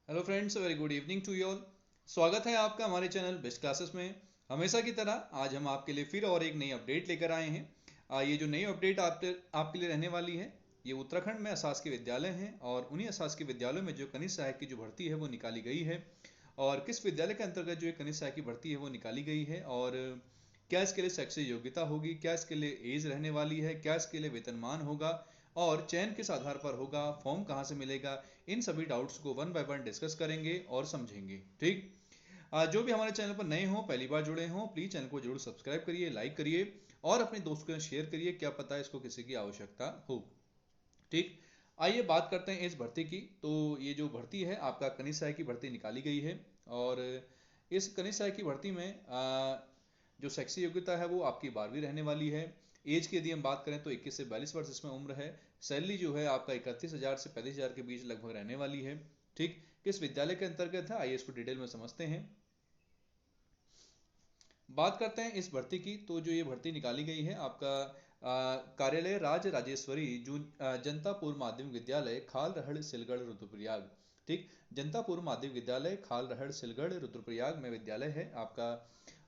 Hello friends, very good evening to you all. स्वागत है आपका हमारे चैनल बेस्ट क्लासेस में। हमेशा की तरह आज हम आपके लिए फिर और एक नई अपडेट लेकर आए हैं। ये जो नई अपडेट आपके लिए रहने वाली है, ये उत्तराखंड में अशासकीय विद्यालय हैं और उन्हीं अशासकीय विद्यालयों में जो कनिष्ठ सहायक की जो भर्ती है वो निकाली गई है। और किस विद्यालय के अंतर्गत जो कनिष्ठ सहायक की भर्ती है वो निकाली गई है, और क्या इसके लिए शैक्षिक योग्यता होगी, क्या इसके लिए एज रहने वाली है, क्या इसके लिए वेतनमान होगा, और चयन किस आधार पर होगा, फॉर्म कहाँ से मिलेगा, इन सभी डाउट्स को वन बाय वन डिस्कस करेंगे और समझेंगे। ठीक। जो भी हमारे चैनल पर नए हो, पहली बार जुड़े हों, प्लीज चैनल को जरूर सब्सक्राइब करिए, लाइक करिए और अपने दोस्तों के साथ शेयर करिए, क्या पता इसको किसी की आवश्यकता हो। ठीक। आइए बात करते हैं इस भर्ती की। तो ये जो भर्ती है आपका कनिष्ठ सहायक की भर्ती निकाली गई है, और इस कनिष्ठ सहायक की भर्ती में जो शैक्षिक योग्यता है वो आपकी 12वीं रहने वाली है। एज की यदि हम बात करें तो 21 से 42 वर्ष इसमें उम्र है। सैलरी जो है आपका 31,000 से 35,000 के बीच लगभग रहने वाली है। ठीक। किस विद्यालय के अंतर्गत है, आइए इसको डिटेल में समझते हैं। बात करते हैं इस भर्ती की। तो जो ये भर्ती निकाली गई है आपका कार्यालय राज राजेश्वरी जनता पूर्व माध्यमिक विद्यालय खाल रहड़ सिलगढ़ रुद्रप्रयाग। ठीक। जनता पूर्व माध्यमिक विद्यालय खाल रहड़ सिलगढ़ रुद्रप्रयाग में विद्यालय है आपका,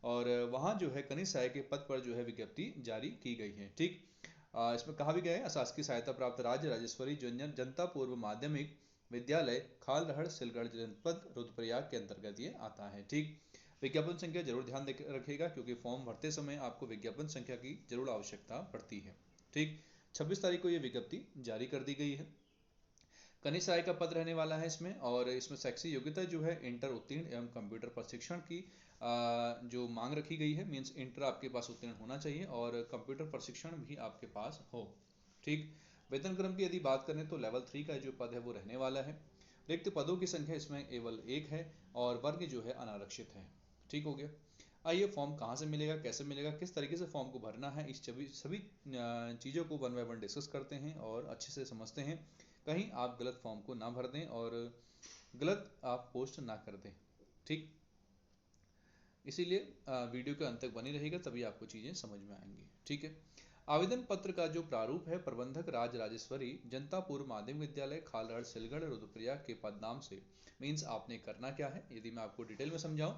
और वहाँ जो है कनिष्ठ सहायक के पद पर जो है विज्ञप्ति जारी की गई है। ठीक। इसमें कहा भी गया है अशासकीय सहायता प्राप्त राज्य राजेश्वरी जनता पूर्व माध्यमिक विद्यालय खाल रहड़ सिलगढ़ जनपद रुद्रप्रयाग के अंतर्गत ये आता है। ठीक। विज्ञापन संख्या जरूर ध्यान रखिएगा, क्योंकि फॉर्म भरते समय आपको विज्ञापन संख्या की जरूर आवश्यकता पड़ती है। ठीक। 26 तारीख को ये विज्ञप्ति जारी कर दी गई है। कनिष्ठ सहायक का पद रहने वाला है इसमें, और इसमें शैक्षिक योग्यता जो है इंटर उत्तीर्ण एवं कंप्यूटर प्रशिक्षण की जो मांग रखी गई है, मीन्स इंटर आपके पास उत्तीर्ण होना चाहिए और कंप्यूटर प्रशिक्षण भी आपके पास हो। ठीक। वेतन क्रम की यदि बात करें तो लेवल 3 का जो पद है वो रहने वाला है। रिक्त पदों की संख्या इसमें केवल एक है, और वर्ग जो है अनारक्षित है। ठीक हो गया। आइए फॉर्म कहाँ से मिलेगा, कैसे मिलेगा, किस तरीके से फॉर्म को भरना है, इस सभी चीज़ों को वन बाय वन डिस्कस करते हैं और अच्छे से समझते हैं। कहीं आप गलत फॉर्म को ना भर दें और गलत आप पोस्ट ना कर दें। ठीक। इसीलिए वीडियो के अंत तक बनी रहेगा, तभी आपको चीज़ें समझ में आएंगी। ठीक है। आवेदन पत्र का जो प्रारूप है, प्रबंधक राज राजेश्वरी जनता पूर्व माध्यमिक विद्यालय खालड़ सिलगढ़ रुद्रप्रयाग के पद नाम से, मीन्स आपने करना क्या है, यदि मैं आपको डिटेल में समझाऊं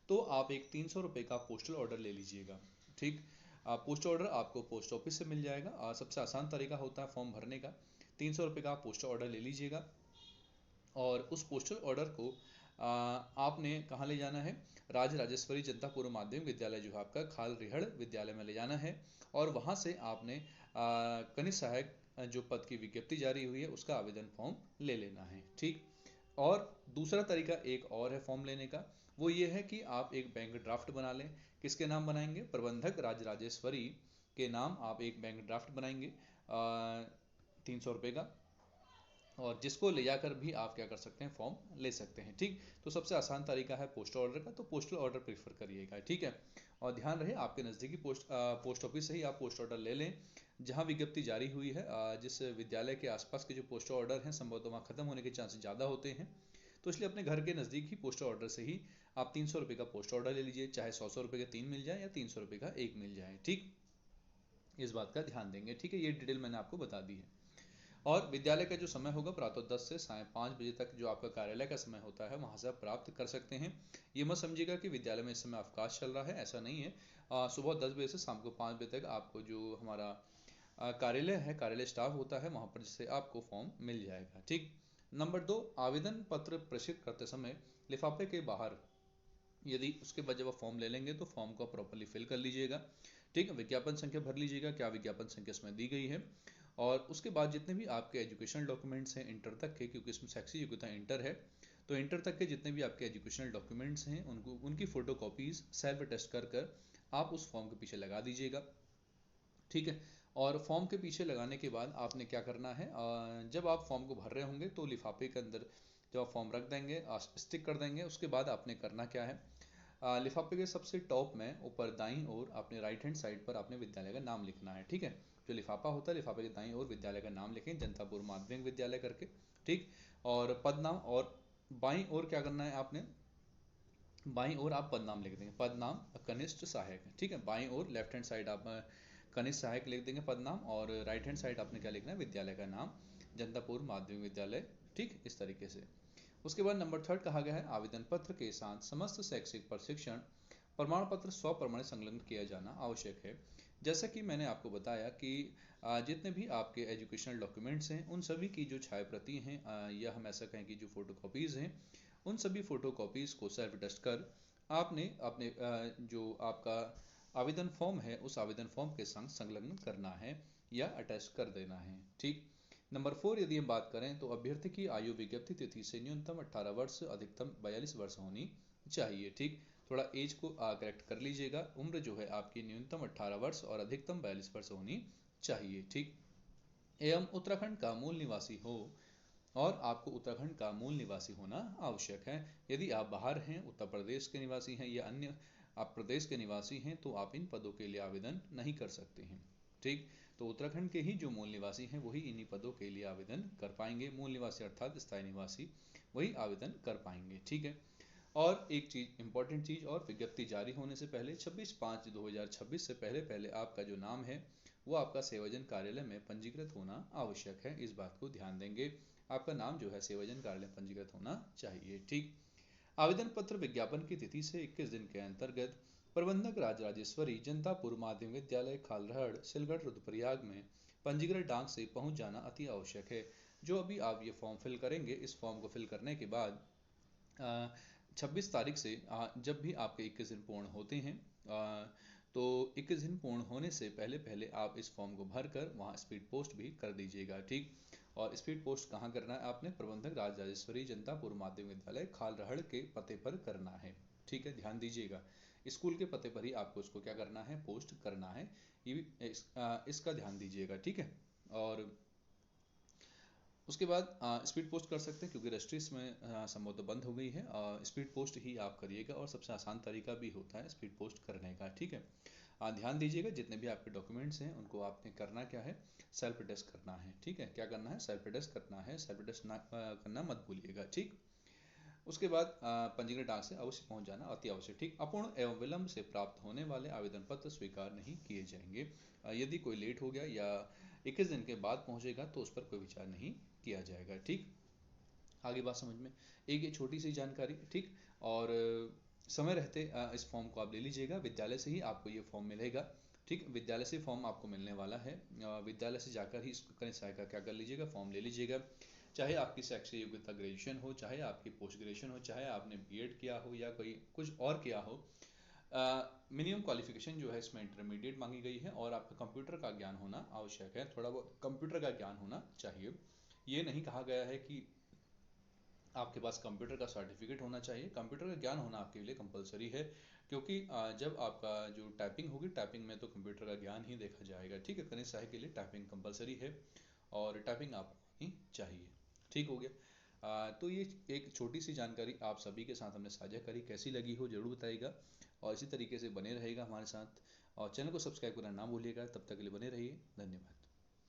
तो आप एक 300 रुपये का पोस्टल ऑर्डर ले लीजिएगा। ठीक। पोस्ट ऑर्डर आपको पोस्ट ऑफिस से मिल जाएगा। सबसे आसान तरीका होता है फॉर्म भरने का। 300 रुपये का पोस्टल ऑर्डर ले लीजिएगा, और उस पोस्टल ऑर्डर को आपने कहाँ ले जाना है, राज राजेश्वरी जनता पूर्व माध्यमिक विद्यालय जो है आपका खाल रिहड़ विद्यालय में ले जाना है, और वहाँ से आपने कनिष्ठ सहायक जो पद की विज्ञप्ति जारी हुई है उसका आवेदन फॉर्म ले लेना है। ठीक। और दूसरा तरीका एक और है फॉर्म लेने का, वो ये है कि आप एक बैंक ड्राफ्ट बना लें। किसके नाम बनाएंगे, प्रबंधक राज राजेश्वरी के नाम आप एक बैंक ड्राफ्ट बनाएंगे 300 रुपये का, और जिसको ले जाकर भी आप क्या कर सकते हैं, फॉर्म ले सकते हैं। ठीक। तो सबसे आसान तरीका है पोस्टल ऑर्डर का, तो पोस्टल ऑर्डर प्रीफर करिएगा। ठीक है। और ध्यान रहे आपके नज़दीकी पोस्ट ऑफिस से ही आप पोस्ट ऑर्डर ले लें जहां विज्ञप्ति जारी हुई है। जिस विद्यालय के आसपास के जो पोस्टल ऑर्डर हैं संभवतः वहाँ खत्म होने के चांसेस ज़्यादा होते हैं, तो इसलिए अपने घर के नज़दीक ही पोस्टल ऑर्डर से ही आप 300 रुपये का पोस्ट ऑर्डर ले लीजिए, चाहे 100 रुपये का 3 मिल जाए या 300 रुपये का 1 मिल जाए। ठीक। इस बात का ध्यान देंगे। ठीक है। ये डिटेल मैंने आपको बता दी है। और विद्यालय का जो समय होगा प्रातः 10 से साय 5 बजे तक जो आपका कार्यालय का समय होता है वहाँ से आप प्राप्त कर सकते हैं। ये मत समझिएगा कि विद्यालय में इस समय अवकाश चल रहा है, ऐसा नहीं है। सुबह 10 बजे से शाम को 5 बजे तक आपको जो हमारा कार्यालय है, कार्यालय स्टाफ होता है, वहाँ पर से आपको फॉर्म मिल जाएगा। ठीक। नंबर 2, आवेदन पत्र प्रेषित करते समय लिफाफे के बाहर यदि उसके बाद जब आप फॉर्म ले लेंगे तो फॉर्म को प्रॉपरली फिल कर लीजिएगा। ठीक है। विज्ञापन संख्या भर लीजिएगा, क्या विज्ञापन संख्या इसमें दी गई है, और उसके बाद जितने भी आपके एजुकेशनल डॉक्यूमेंट्स हैं इंटर तक के, क्योंकि इसमें शैक्षिक योग्यता इंटर है, तो इंटर तक के जितने भी आपके एजुकेशनल डॉक्यूमेंट्स हैं उनको उनकी फ़ोटो कॉपीज़ सेल्फ टेस्ट कर कर आप उस फॉर्म के पीछे लगा दीजिएगा। ठीक है। और फॉर्म के पीछे लगाने के बाद आपने क्या करना है, जब आप फॉर्म को भर रहे होंगे तो लिफाफे के अंदर जब आप फॉर्म रख देंगे, स्टिक कर देंगे, उसके बाद आपने करना क्या है, लिफाफे के सबसे टॉप में ऊपर दाईं ओर अपने राइट हैंड साइड पर अपने विद्यालय का नाम लिखना है। ठीक है। जो लिफाफा होता है लिफाफे के दाईं ओर विद्यालय का नाम लिखें, जनतापुर माध्यमिक विद्यालय करके। ठीक। और पद नाम, और बाईं ओर क्या करना है आपने, बाईं ओर आप पद नाम लिख देंगे, पद नाम कनिष्ठ सहायक। ठीक है। बाईं ओर लेफ्ट हैंड साइड आप कनिष्ठ सहायक लिख देंगे पद नाम, और राइट हैंड साइड आपने क्या लिखना है, विद्यालय का नाम, जनतापुर माध्यमिक विद्यालय। ठीक। इस तरीके से उसके बाद नंबर 3 कहा गया है आवेदन पत्र के साथ समस्त शैक्षिक प्रशिक्षण प्रमाण पत्र स्वप्रमाणित संलग्न किया जाना आवश्यक है। जैसा कि मैंने आपको बताया कि जितने भी आपके एजुकेशनल डॉक्यूमेंट्स हैं उन सभी की जो छाया प्रति हैं या हम ऐसा कहें कि जो फोटोकॉपीज़ हैं उन सभी फोटोकॉपीज़ को सेल्फ टेस्ट कर आपने अपने जो आपका आवेदन फॉर्म है उस आवेदन फॉर्म के संग संलग्न करना है या अटैच कर देना है। ठीक। नंबर 4 यदि हम बात करें तो अभ्यर्थी की आयु विज्ञप्ति तिथि से न्यूनतम 18 वर्ष अधिकतम 42 वर्ष होनी चाहिए। ठीक। थोड़ा एज को करेक्ट कर लीजिएगा। उम्र जो है आपकी न्यूनतम 18 वर्ष और अधिकतम 42 वर्ष होनी चाहिए। ठीक। एवं उत्तराखंड का मूल निवासी हो और आपको उत्तराखंड का मूल निवासी होना आवश्यक है। यदि आप बाहर हैं, उत्तर प्रदेश के निवासी हैं या अन्य आप प्रदेश के निवासी हैं तो आप इन पदों के लिए आवेदन नहीं कर सकते हैं। ठीक। तो उत्तराखंड के ही जो मूल निवासी हैं वही इन्हीं पदों के लिए आवेदन कर पाएंगे। मूल निवासी अर्थात स्थायी निवासी वही आवेदन कर पाएंगे। ठीक है। और एक चीज इंपॉर्टेंट चीज और विज्ञप्ति जारी होने से पहले 26/5/2026 से पहले पहले आपका जो नाम है वो आपका सेवाजन कार्यालय में पंजीकृत होना आवश्यक है। इस बात को ध्यान देंगे। आपका नाम जो है सेवाजन कार्यालय में पंजीकृत होना चाहिए। ठीक। आवेदन पत्र विज्ञापन की तिथि से 21 दिन के अंतर्गत प्रबंधक राजराजेश्वरी जनता पूर्व माध्यमिक विद्यालय खालरहड़ सिलगढ़ रुद्रप्रयाग में पंजीकृत डाक से पहुंच जाना अति आवश्यक है। जो अभी आप ये फॉर्म फिल करेंगे इस फॉर्म को फिल करने के बाद 26 तारीख से जब भी आपके 21 दिन पूर्ण होते हैं तो 21 दिन पूर्ण होने से पहले पहले आप इस फॉर्म को भर कर वहाँ स्पीड पोस्ट भी कर दीजिएगा। ठीक। और स्पीड पोस्ट कहाँ करना है आपने प्रबंधक राजराजेश्वरी जनता पूर्व माध्यमिक विद्यालय खालरहड़ के पते पर करना है। ठीक है, ध्यान दीजिएगा। स्कूल के पते पर ही आपको इसको क्या करना है, पोस्ट करना है। इसका ध्यान दीजिएगा। ठीक है। और उसके बाद स्पीड पोस्ट कर सकते हैं क्योंकि रजिस्ट्री में संभवतः बंद हो गई है। स्पीड पोस्ट ही आप करिएगा और सबसे आसान तरीका भी होता है स्पीड पोस्ट करने का। ठीक है। ध्यान दीजिएगा जितने भी आपके डॉक्यूमेंट्स हैं उनको आपने करना क्या है, सेल्फ अटेस्ट करना है। ठीक है, क्या करना है, सेल्फ अटेस्ट करना है। सेल्फ अटेस्ट करना मत भूलिएगा। ठीक। उसके बाद पंजीकृत डाक से अवश्य पहुंच जाना अति आवश्यक। ठीक। अपूर्ण एवं विलंब से प्राप्त होने वाले आवेदन पत्र स्वीकार नहीं किए जाएंगे। यदि कोई लेट हो गया या 21 दिन के बाद पहुंचेगा तो उस पर कोई विचार नहीं किया जाएगा। ठीक। आगे बात समझ में। एक ये छोटी सी जानकारी। ठीक। और समय रहते इस फॉर्म को आप ले लीजिएगा। विद्यालय से ही आपको ये फॉर्म मिलेगा। ठीक। विद्यालय से फॉर्म आपको मिलने वाला है। विद्यालय से जाकर ही इसको करें सहायता क्या कर लीजिएगा, फॉर्म ले लीजिएगा। चाहे आपकी शैक्षिक योग्यता ग्रेजुएशन हो, चाहे आपकी पोस्ट ग्रेजुएशन हो, चाहे आपने बीएड किया हो या कोई कुछ और किया हो, मिनिमम क्वालिफिकेशन जो है इसमें इंटरमीडिएट मांगी गई है और आपका कंप्यूटर का ज्ञान होना आवश्यक है। थोड़ा बहुत कंप्यूटर का ज्ञान होना चाहिए। ये नहीं कहा गया है कि आपके पास कंप्यूटर का सर्टिफिकेट होना चाहिए। कंप्यूटर का ज्ञान होना आपके लिए कंपलसरी है क्योंकि जब आपका जो टाइपिंग होगी टाइपिंग में तो कंप्यूटर का ज्ञान ही देखा जाएगा। ठीक है, कनिष्ठ सहायक के लिए टाइपिंग कंपलसरी है और टाइपिंग आपको ही चाहिए। ठीक हो गया। तो ये एक छोटी सी जानकारी आप सभी के साथ हमने साझा करी। कैसी लगी हो जरूर बताइएगा और इसी तरीके से बने रहेगा हमारे साथ और चैनल को सब्सक्राइब करना ना भूलिएगा। तब तक के लिए बने रहिए। धन्यवाद।